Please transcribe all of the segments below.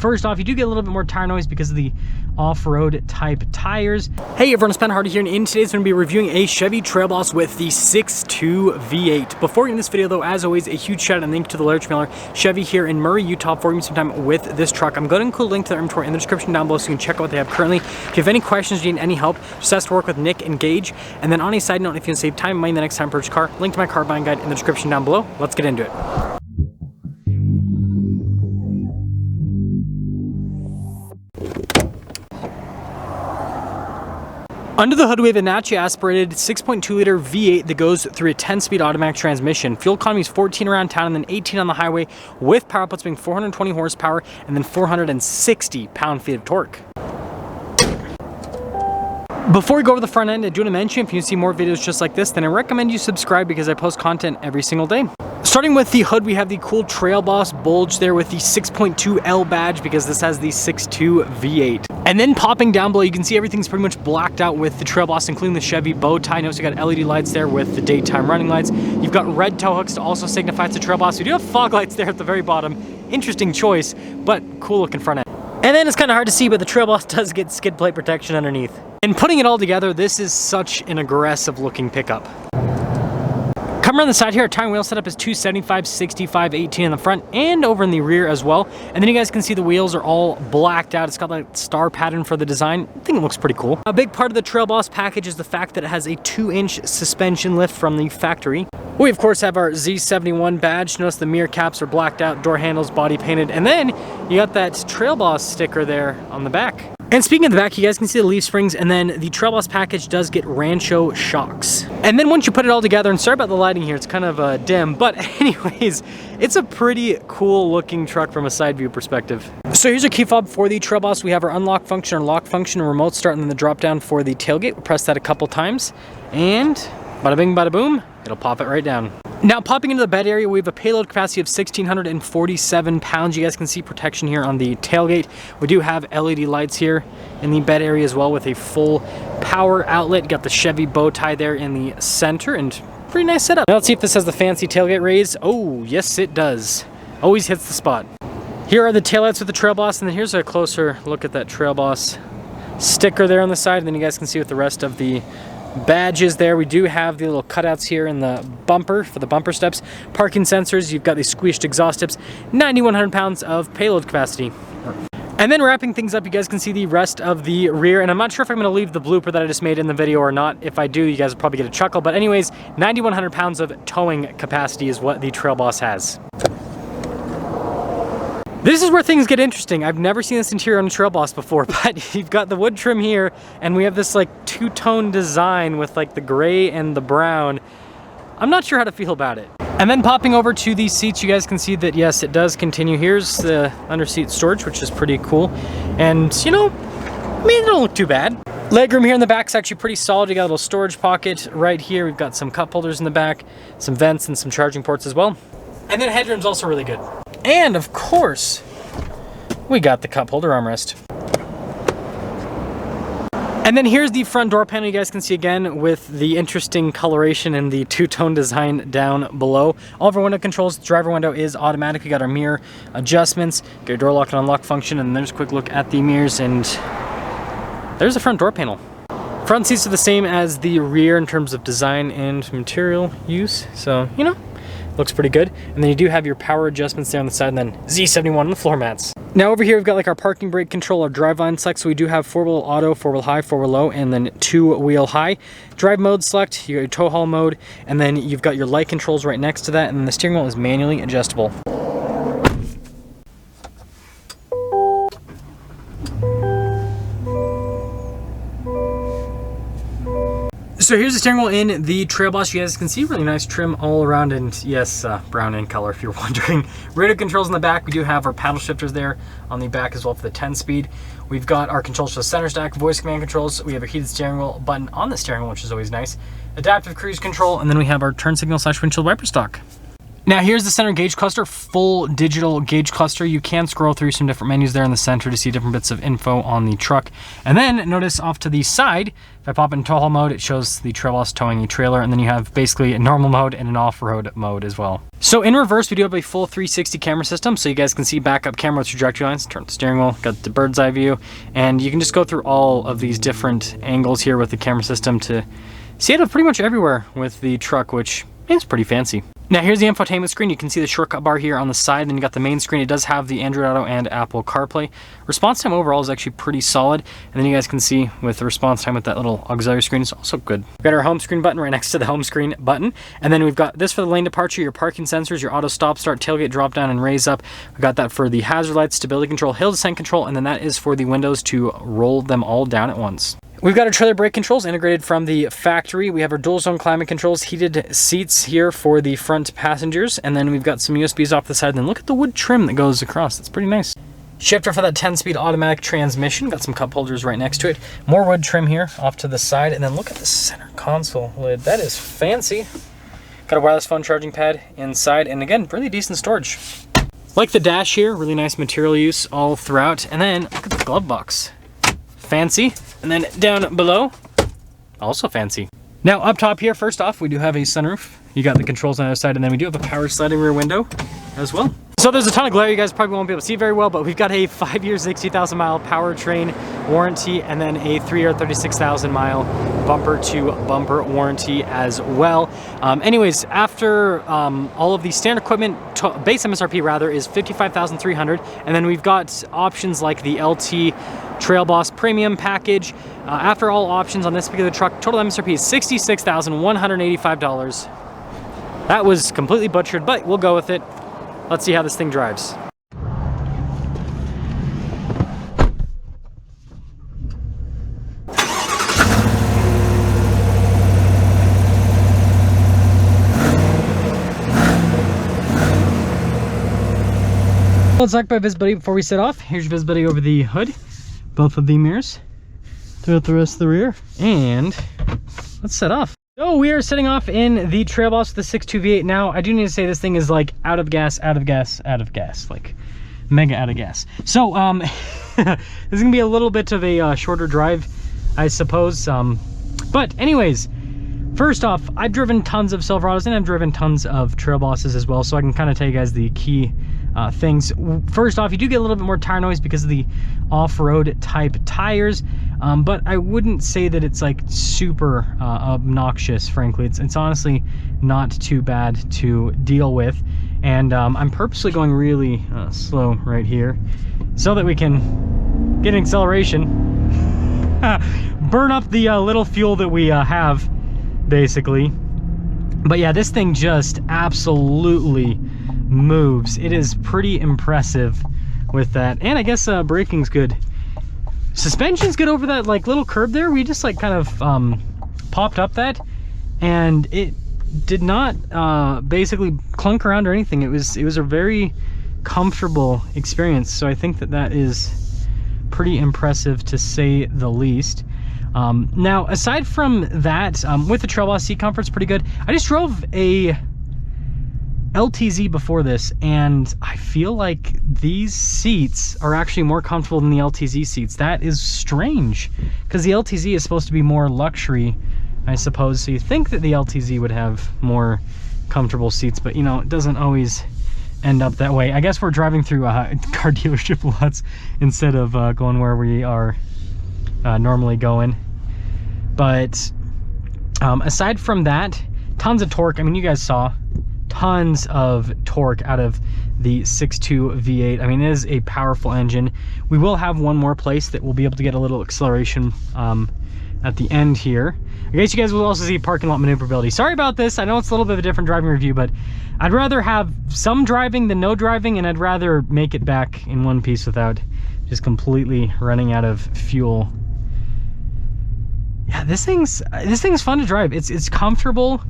First off, you do get a little bit more tire noise because of the off-road type tires. Hey everyone, it's Ben Hardy here, and in today's going to be reviewing a Chevy Trail Boss with the 6.2 V8. Before getting this video though, as always, a huge shout out and thank you to the large mailer Chevy here in Murray, Utah, for giving me some time with this truck. I'm going to include a link to their inventory in the description down below so you can check out what they have currently. If you have any questions, you need any help, just ask to work with Nick and Gage. And then on a side note, if you want to save time and money the next time purchase a car, link to my car buying guide in the description down below. Let's get into it. Under the hood, we have a naturally aspirated 6.2 liter V8 that goes through a 10-speed automatic transmission. Fuel economy is 14 around town and then 18 on the highway, with power outputs being 420 horsepower and then 460 pound-feet of torque. Before we go over the front end, I do want to mention, if you see more videos just like this, then I recommend you subscribe because I post content every single day. Starting with the hood, we have the cool Trail Boss bulge there with the 6.2 L badge because this has the 6.2 V8. And then popping down below, you can see everything's pretty much blacked out with the Trail Boss, including the Chevy bow tie. Notice you got LED lights there with the daytime running lights. You've got red tow hooks to also signify it's a Trail Boss. We do have fog lights there at the very bottom. Interesting choice, but cool looking front end. And then it's kind of hard to see, but the Trail Boss does get skid plate protection underneath. And putting it all together, this is such an aggressive looking pickup. Coming around the side here, our tire and wheel setup is 275, 65, 18 in the front and over in the rear as well. And then you guys can see the wheels are all blacked out. It's got that star pattern for the design. I think it looks pretty cool. A big part of the Trail Boss package is the fact that it has a 2-inch suspension lift from the factory. We of course have our Z71 badge. Notice the mirror caps are blacked out, door handles body painted, and then you got that Trail Boss sticker there on the back. And speaking of the back, you guys can see the leaf springs, and then the Trail Boss package does get Rancho shocks. And then once you put it all together, and sorry about the lighting here, it's kind of dim, but anyways, it's a pretty cool looking truck from a side view perspective. So here's a key fob for the Trail Boss. We have our unlock function, our lock function, and remote start, and then the drop down for the tailgate. We'll press that a couple times, and bada bing, bada boom, it'll pop it right down. Now popping into the bed area, we have a payload capacity of 1,647 pounds. You guys can see protection here on the tailgate. We do have LED lights here in the bed area as well with a full power outlet. You got the Chevy bow tie there in the center and pretty nice setup. Now let's see if this has the fancy tailgate raise. Oh, yes it does. Always hits the spot. Here are the taillights with the Trail Boss, and then here's a closer look at that Trail Boss sticker there on the side, and then you guys can see with the rest of the badges there. We do have the little cutouts here in the bumper for the bumper steps. Parking sensors, you've got these squeezed exhaust tips, 9,100 pounds of payload capacity. And then wrapping things up, you guys can see the rest of the rear, and I'm not sure if I'm going to leave the blooper that I just made in the video or not. If I do, you guys will probably get a chuckle, but anyways, 9,100 pounds of towing capacity is what the Trail Boss has. This is where things get interesting. I've never seen this interior on a Trail Boss before, but you've got the wood trim here, and we have this like two-tone design with like the gray and the brown. I'm not sure how to feel about it. And then popping over to these seats, you guys can see that yes, it does continue. Here's the under-seat storage, which is pretty cool. And you know, I mean, it don't look too bad. Legroom here in the back is actually pretty solid. You got a little storage pocket right here. We've got some cup holders in the back, some vents and some charging ports as well. And then headroom's also really good. And of course, we got the cup holder armrest. And then here's the front door panel. You guys can see again with the interesting coloration and the two-tone design down below. All of our window controls, the driver window is automatic. We got our mirror adjustments, got your door lock and unlock function, and there's a quick look at the mirrors, and there's the front door panel. Front seats are the same as the rear in terms of design and material use, so you know, looks pretty good. And then you do have your power adjustments there on the side, and then Z71 on the floor mats. Now over here we've got like our parking brake control, our drive line select. So we do have 4-wheel auto, 4-wheel high, 4-wheel low, and then 2-wheel high. Drive mode select, you got your tow haul mode, and then you've got your light controls right next to that, and then the steering wheel is manually adjustable. So here's the steering wheel in the Trail Boss. You guys can see really nice trim all around, and yes, brown in color if you're wondering. Radio controls in the back. We do have our paddle shifters there on the back as well for the 10-speed. We've got our controls for the center stack, voice command controls. We have a heated steering wheel button on the steering wheel, which is always nice. Adaptive cruise control, and then we have our turn signal / windshield wiper stock. Now here's the center gauge cluster, full digital gauge cluster. You can scroll through some different menus there in the center to see different bits of info on the truck. And then notice off to the side, if I pop in tow haul mode, it shows the Trail Boss towing a trailer, and then you have basically a normal mode and an off-road mode as well. So in reverse, we do have a full 360 camera system, so you guys can see backup camera with trajectory lines, turn the steering wheel, got the bird's eye view, and you can just go through all of these different angles here with the camera system to see it pretty much everywhere with the truck, which is pretty fancy. Now here's the infotainment screen. You can see the shortcut bar here on the side, then you got the main screen. It does have the Android Auto and Apple CarPlay. Response time overall is actually pretty solid, and then you guys can see with the response time with that little auxiliary screen is also good. We've got our home screen button right next to the home screen button, and then we've got this for the lane departure, your parking sensors, your auto stop start, tailgate drop down and raise up. We've got that for the hazard lights, stability control, hill descent control, and then that is for the windows to roll them all down at once. We've got our trailer brake controls integrated from the factory. We have our dual zone climate controls, heated seats here for the front passengers, and then we've got some USBs off the side. And then look at the wood trim that goes across. That's pretty nice. Shifter for that 10-speed automatic transmission. Got some cup holders right next to it. More wood trim here off to the side. And then look at the center console lid. That is fancy. Got a wireless phone charging pad inside, and again, really decent storage. Like the dash here, really nice material use all throughout. And then look at the glove box. Fancy. And then down below, also fancy. Now up top here, first off, we do have a sunroof. You got the controls on the other side, and then we do have a power sliding rear window as well. So there's a ton of glare, you guys probably won't be able to see very well, but we've got a 5-year, 60,000 mile powertrain warranty, and then a 3-year, 36,000 mile bumper to bumper warranty as well. Anyways, after all of the standard equipment, base MSRP rather, is $55,300, and then we've got options like the LT Trail Boss Premium package. After all options on this particular truck, total MSRP is $66,185. That was completely butchered, but we'll go with it. Let's see how this thing drives. Let's talk about visibility before we set off. Here's your visibility over the hood, both of the mirrors, throughout the rest of the rear, and let's set off. So we are setting off in the Trail Boss with the 6.2 V8. Now, I do need to say this thing is like out of gas, out of gas, out of gas, like mega out of gas. So this is gonna be a little bit of a shorter drive, I suppose. But anyways, first off, I've driven tons of Silverados and I've driven tons of Trail Bosses as well, so I can kind of tell you guys the key things. First off, you do get a little bit more tire noise because of the off-road type tires, but I wouldn't say that it's like super obnoxious, frankly. It's honestly not too bad to deal with, and I'm purposely going really slow right here so that we can get an acceleration, burn up the little fuel that we have, basically. But yeah, this thing just absolutely moves. It is pretty impressive with that, and I guess braking's good. Suspension's good over that like little curb there. We just like kind of popped up that, and it did not basically clunk around or anything. It was a very comfortable experience, so I think that that is pretty impressive to say the least. Now, aside from that, with the Trail Boss, seat comfort's pretty good. I just drove a LTZ before this, and I feel like these seats are actually more comfortable than the LTZ seats. That is strange, because the LTZ is supposed to be more luxury, I suppose, so you think that the LTZ would have more comfortable seats, but you know, it doesn't always end up that way. I guess we're driving through car dealership lots instead of going where we are normally going. But aside from that, tons of torque. I mean, you guys saw tons of torque out of the 6.2 V8. I mean, it is a powerful engine. We will have one more place that we'll be able to get a little acceleration at the end here. I guess you guys will also see parking lot maneuverability. Sorry about this. I know it's a little bit of a different driving review, but I'd rather have some driving than no driving, and I'd rather make it back in one piece without just completely running out of fuel. Yeah, this thing's fun to drive. It's comfortable.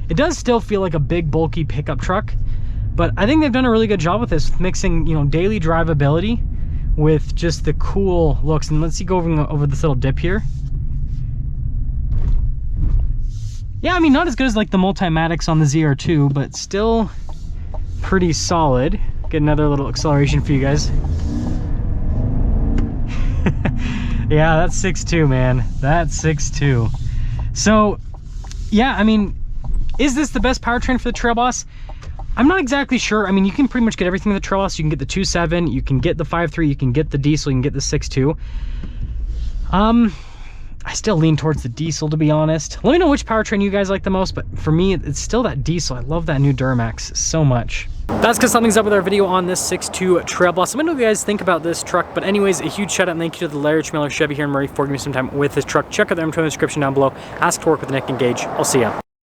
It does still feel like a big bulky pickup truck, but I think they've done a really good job with this, mixing, you know, daily drivability with just the cool looks. And let's see, go over this little dip here. Yeah, I mean, not as good as like the Multimatics on the ZR2, but still pretty solid. Get another little acceleration for you guys. Yeah, that's 6.2, man. That's 6.2. So, yeah, I mean, is this the best powertrain for the Trail Boss? I'm not exactly sure. I mean, you can pretty much get everything in the Trail Boss. You can get the 2.7, you can get the 5.3, you can get the diesel, you can get the 6.2. I still lean towards the diesel, to be honest. Let me know which powertrain you guys like the most, but for me, it's still that diesel. I love that new Duramax so much. That's because something's up with our video on this 6.2 Trail Boss. Let me know what you guys think about this truck. But anyways, a huge shout out and thank you to the Larry Schmiller Chevy here in Murray for giving me some time with this truck. Check out their info in the description down below. Ask to work with Nick and Gage. I'll see ya.